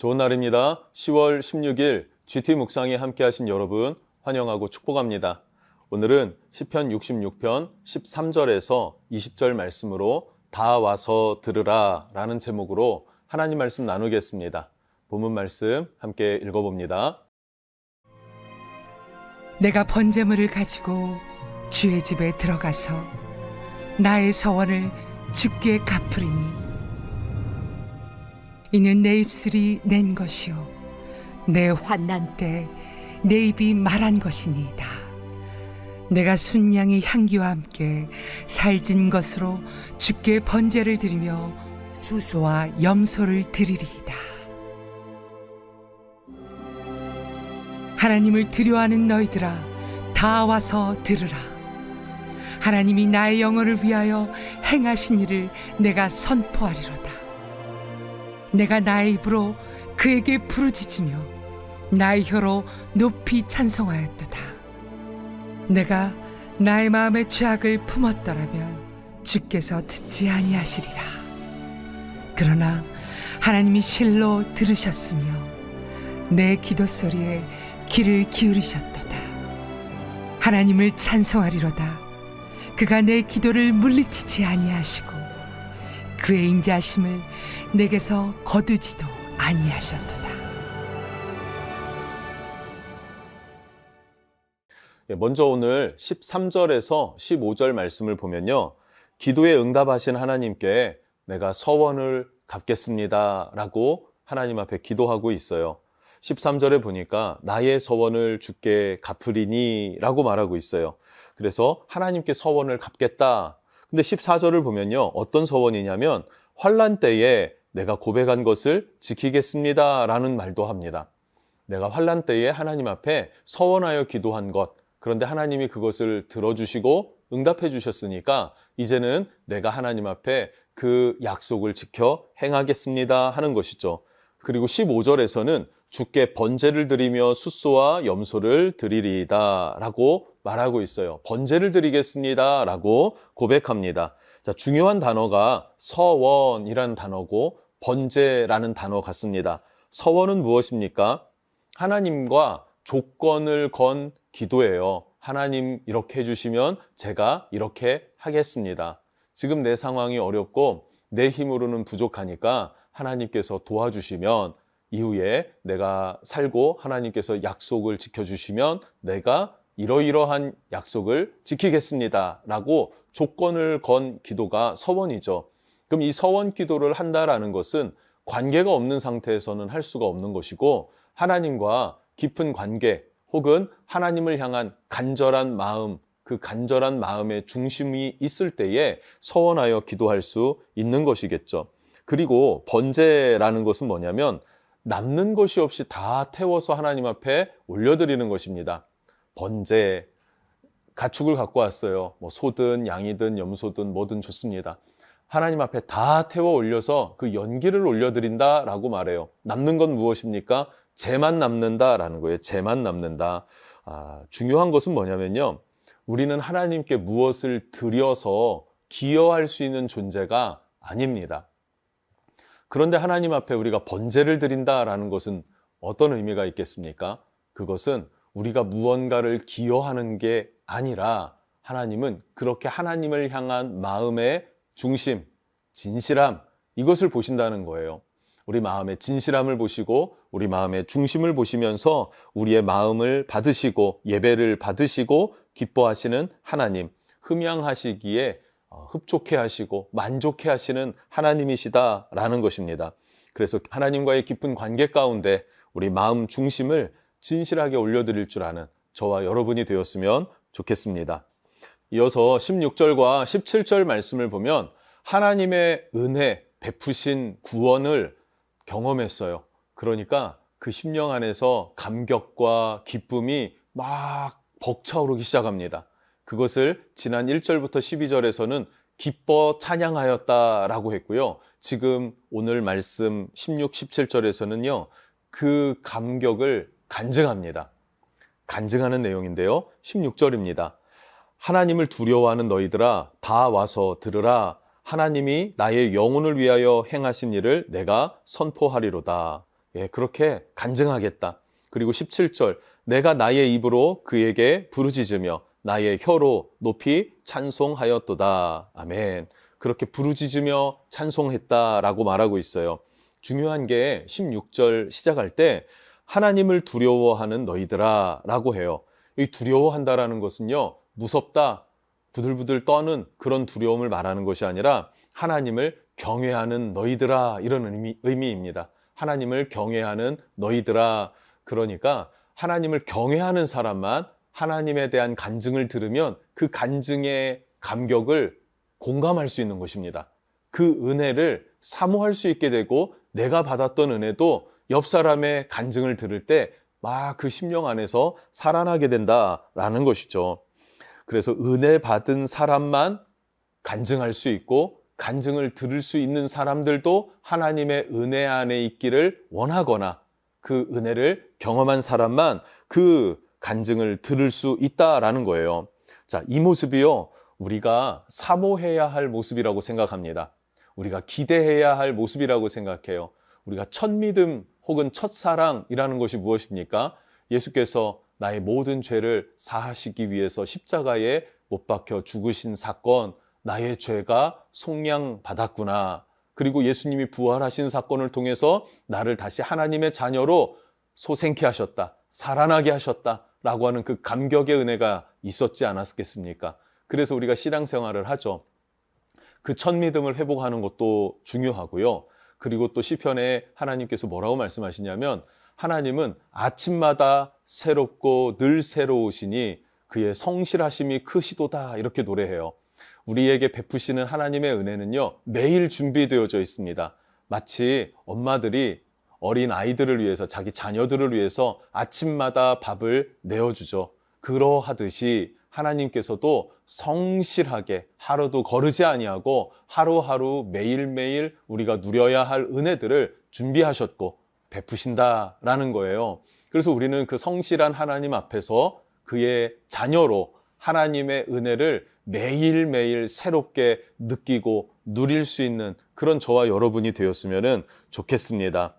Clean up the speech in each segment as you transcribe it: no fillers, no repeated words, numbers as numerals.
좋은 날입니다. 10월 16일 GT 묵상에 함께 하신 여러분 환영하고 축복합니다. 오늘은 시편 66편 13절에서 20절 말씀으로 다 와서 들으라 라는 제목으로 하나님 말씀 나누겠습니다. 본문 말씀 함께 읽어봅니다. 내가 번제물을 가지고 주의 집에 들어가서 나의 서원을 주께 갚으리니 이는 내 입술이 낸 것이요 내 환난 때 내 입이 말한 것이니이다. 내가 순양의 향기와 함께 살진 것으로 주께 번제를 드리며 수소와 염소를 드리리이다. 하나님을 두려워하는 너희들아, 다 와서 들으라. 하나님이 나의 영혼을 위하여 행하신 일을 내가 선포하리로다. 내가 나의 입으로 그에게 부르짖으며 나의 혀로 높이 찬송하였도다. 내가 나의 마음의 죄악을 품었더라면 주께서 듣지 아니하시리라. 그러나 하나님이 실로 들으셨으며 내 기도 소리에 귀를 기울이셨도다. 하나님을 찬송하리로다. 그가 내 기도를 물리치지 아니하시고 그의 인자하심을 내게서 거두지도 아니하셨도다. 먼저 오늘 13절에서 15절 말씀을 보면요. 기도에 응답하신 하나님께 내가 서원을 갚겠습니다 라고 하나님 앞에 기도하고 있어요. 13절에 보니까 나의 서원을 주께 갚으리니 라고 말하고 있어요. 그래서 하나님께 서원을 갚겠다. 근데 14절을 보면요. 어떤 서원이냐면 환난 때에 내가 고백한 것을 지키겠습니다 라는 말도 합니다. 내가 환난 때에 하나님 앞에 서원하여 기도한 것, 그런데 하나님이 그것을 들어주시고 응답해 주셨으니까 이제는 내가 하나님 앞에 그 약속을 지켜 행하겠습니다 하는 것이죠. 그리고 15절에서는 주께 번제를 드리며 숫소와 염소를 드리리이다 라고 말하고 있어요. 번제를 드리겠습니다 라고 고백합니다. 자, 중요한 단어가 서원이라는 단어고 번제라는 단어 같습니다. 서원은 무엇입니까? 하나님과 조건을 건 기도예요. 하나님 이렇게 해주시면 제가 이렇게 하겠습니다. 지금 내 상황이 어렵고 내 힘으로는 부족하니까 하나님께서 도와주시면 이후에 내가 살고 하나님께서 약속을 지켜주시면 내가 이러이러한 약속을 지키겠습니다 라고 조건을 건 기도가 서원이죠. 그럼 이 서원 기도를 한다라는 것은 관계가 없는 상태에서는 할 수가 없는 것이고 하나님과 깊은 관계 혹은 하나님을 향한 간절한 마음, 그 간절한 마음의 중심이 있을 때에 서원하여 기도할 수 있는 것이겠죠. 그리고 번제라는 것은 뭐냐면 남는 것이 없이 다 태워서 하나님 앞에 올려드리는 것입니다. 번제, 가축을 갖고 왔어요. 뭐 소든 양이든 염소든 뭐든 좋습니다. 하나님 앞에 다 태워 올려서 그 연기를 올려드린다라고 말해요. 남는 건 무엇입니까? 재만 남는다라는 거예요. 재만 남는다. 중요한 것은 뭐냐면요. 우리는 하나님께 무엇을 드려서 기여할 수 있는 존재가 아닙니다. 그런데 하나님 앞에 우리가 번제를 드린다라는 것은 어떤 의미가 있겠습니까? 그것은 우리가 무언가를 기여하는 게 아니라 하나님은 그렇게 하나님을 향한 마음의 중심, 진실함, 이것을 보신다는 거예요. 우리 마음의 진실함을 보시고 우리 마음의 중심을 보시면서 우리의 마음을 받으시고 예배를 받으시고 기뻐하시는 하나님, 흠양하시기에 흡족해 하시고 만족해 하시는 하나님이시다라는 것입니다. 그래서 하나님과의 깊은 관계 가운데 우리 마음 중심을 진실하게 올려드릴 줄 아는 저와 여러분이 되었으면 좋겠습니다. 이어서 16절과 17절 말씀을 보면 하나님의 은혜, 베푸신 구원을 경험했어요. 그러니까 그 심령 안에서 감격과 기쁨이 막 벅차오르기 시작합니다. 그것을 지난 1절부터 12절에서는 기뻐 찬양하였다라고 했고요. 지금 오늘 말씀 16, 17절에서는요. 그 감격을 간증합니다. 간증하는 내용인데요. 16절입니다. 하나님을 두려워하는 너희들아 다 와서 들으라. 하나님이 나의 영혼을 위하여 행하신 일을 내가 선포하리로다. 예, 그렇게 간증하겠다. 그리고 17절, 내가 나의 입으로 그에게 부르짖으며 나의 혀로 높이 찬송하였도다. 아멘. 그렇게 부르짖으며 찬송했다라고 말하고 있어요. 중요한 게 16절 시작할 때 하나님을 두려워하는 너희들아 라고 해요. 이 두려워한다라는 것은요, 무섭다, 부들부들 떠는 그런 두려움을 말하는 것이 아니라 하나님을 경외하는 너희들아, 이런 의미입니다. 하나님을 경외하는 너희들아. 그러니까 하나님을 경외하는 사람만 하나님에 대한 간증을 들으면 그 간증의 감격을 공감할 수 있는 것입니다. 그 은혜를 사모할 수 있게 되고, 내가 받았던 은혜도 옆 사람의 간증을 들을 때 막 그 심령 안에서 살아나게 된다라는 것이죠. 그래서 은혜 받은 사람만 간증할 수 있고, 간증을 들을 수 있는 사람들도 하나님의 은혜 안에 있기를 원하거나, 그 은혜를 경험한 사람만 그 간증을 들을 수 있다라는 거예요. 자, 이 모습이요, 우리가 사모해야 할 모습이라고 생각합니다. 우리가 기대해야 할 모습이라고 생각해요. 우리가 첫 믿음 혹은 첫 사랑이라는 것이 무엇입니까? 예수께서 나의 모든 죄를 사하시기 위해서 십자가에 못 박혀 죽으신 사건, 나의 죄가 속량받았구나. 그리고 예수님이 부활하신 사건을 통해서 나를 다시 하나님의 자녀로 소생케 하셨다, 살아나게 하셨다 라고 하는 그 감격의 은혜가 있었지 않았겠습니까? 그래서 우리가 신앙생활을 하죠. 그 첫 믿음을 회복하는 것도 중요하고요. 그리고 또 시편에 하나님께서 뭐라고 말씀하시냐면, 하나님은 아침마다 새롭고 늘 새로우시니 그의 성실하심이 크시도다, 이렇게 노래해요. 우리에게 베푸시는 하나님의 은혜는요, 매일 준비되어져 있습니다. 마치 엄마들이 어린 아이들을 위해서, 자기 자녀들을 위해서 아침마다 밥을 내어주죠. 그러하듯이 하나님께서도 성실하게 하루도 거르지 아니하고 하루하루 매일매일 우리가 누려야 할 은혜들을 준비하셨고 베푸신다라는 거예요. 그래서 우리는 그 성실한 하나님 앞에서 그의 자녀로 하나님의 은혜를 매일매일 새롭게 느끼고 누릴 수 있는 그런 저와 여러분이 되었으면 좋겠습니다.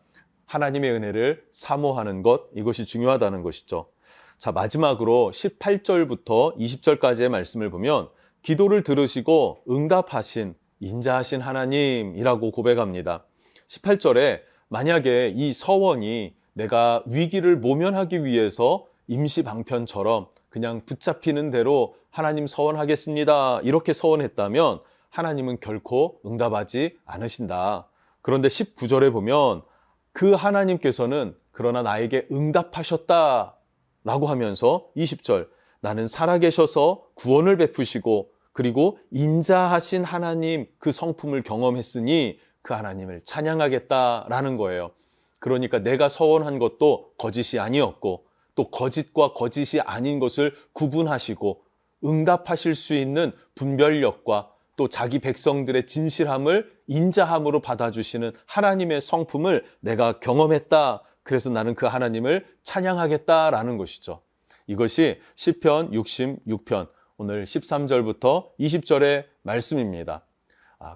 하나님의 은혜를 사모하는 것, 이것이 중요하다는 것이죠. 자, 마지막으로 18절부터 20절까지의 말씀을 보면 기도를 들으시고 응답하신 인자하신 하나님이라고 고백합니다. 18절에 만약에 이 서원이 내가 위기를 모면하기 위해서 임시방편처럼 그냥 붙잡히는 대로 하나님 서원하겠습니다, 이렇게 서원했다면 하나님은 결코 응답하지 않으신다. 그런데 19절에 보면 그 하나님께서는 그러나 나에게 응답하셨다 라고 하면서 20절, 나는 살아계셔서 구원을 베푸시고 그리고 인자하신 하나님 그 성품을 경험했으니 그 하나님을 찬양하겠다라는 거예요. 그러니까 내가 서원한 것도 거짓이 아니었고, 또 거짓과 거짓이 아닌 것을 구분하시고 응답하실 수 있는 분별력과 또 자기 백성들의 진실함을 인자함으로 받아주시는 하나님의 성품을 내가 경험했다. 그래서 나는 그 하나님을 찬양하겠다라는 것이죠. 이것이 시편 66편 오늘 13절부터 20절의 말씀입니다.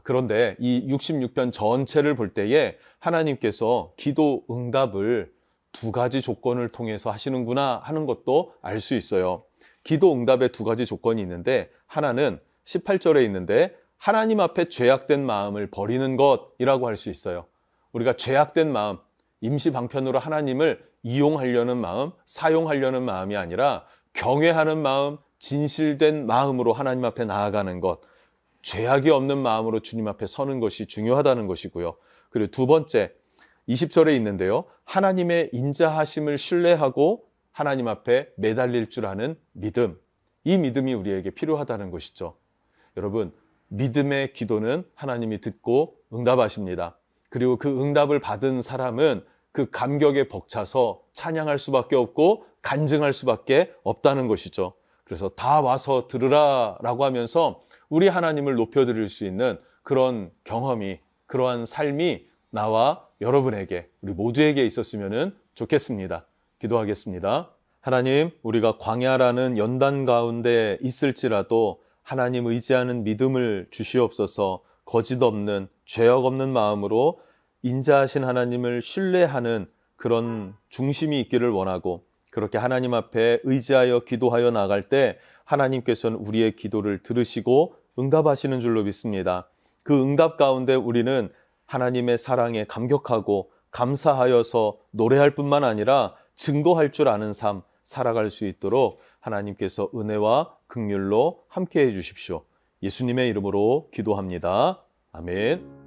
그런데 이 66편 전체를 볼 때에 하나님께서 기도 응답을 두 가지 조건을 통해서 하시는구나 하는 것도 알 수 있어요. 기도 응답에 두 가지 조건이 있는데, 하나는 18절에 있는데 하나님 앞에 죄악된 마음을 버리는 것이라고 할 수 있어요. 우리가 죄악된 마음, 임시방편으로 하나님을 이용하려는 마음, 사용하려는 마음이 아니라 경외하는 마음, 진실된 마음으로 하나님 앞에 나아가는 것, 죄악이 없는 마음으로 주님 앞에 서는 것이 중요하다는 것이고요. 그리고 두 번째, 20절에 있는데요, 하나님의 인자하심을 신뢰하고 하나님 앞에 매달릴 줄 아는 믿음, 이 믿음이 우리에게 필요하다는 것이죠. 여러분, 믿음의 기도는 하나님이 듣고 응답하십니다. 그리고 그 응답을 받은 사람은 그 감격에 벅차서 찬양할 수밖에 없고 간증할 수밖에 없다는 것이죠. 그래서 다 와서 들으라 라고 하면서 우리 하나님을 높여드릴 수 있는 그런 경험이, 그러한 삶이 나와 여러분에게, 우리 모두에게 있었으면 좋겠습니다. 기도하겠습니다. 하나님, 우리가 광야라는 연단 가운데 있을지라도 하나님 의지하는 믿음을 주시옵소서. 거짓 없는, 죄악 없는 마음으로 인자하신 하나님을 신뢰하는 그런 중심이 있기를 원하고 그렇게 하나님 앞에 의지하여 기도하여 나갈 때 하나님께서는 우리의 기도를 들으시고 응답하시는 줄로 믿습니다. 그 응답 가운데 우리는 하나님의 사랑에 감격하고 감사하여서 노래할 뿐만 아니라 증거할 줄 아는 삶 살아갈 수 있도록 하나님께서 은혜와 긍휼로 함께해 주십시오. 예수님의 이름으로 기도합니다. 아멘.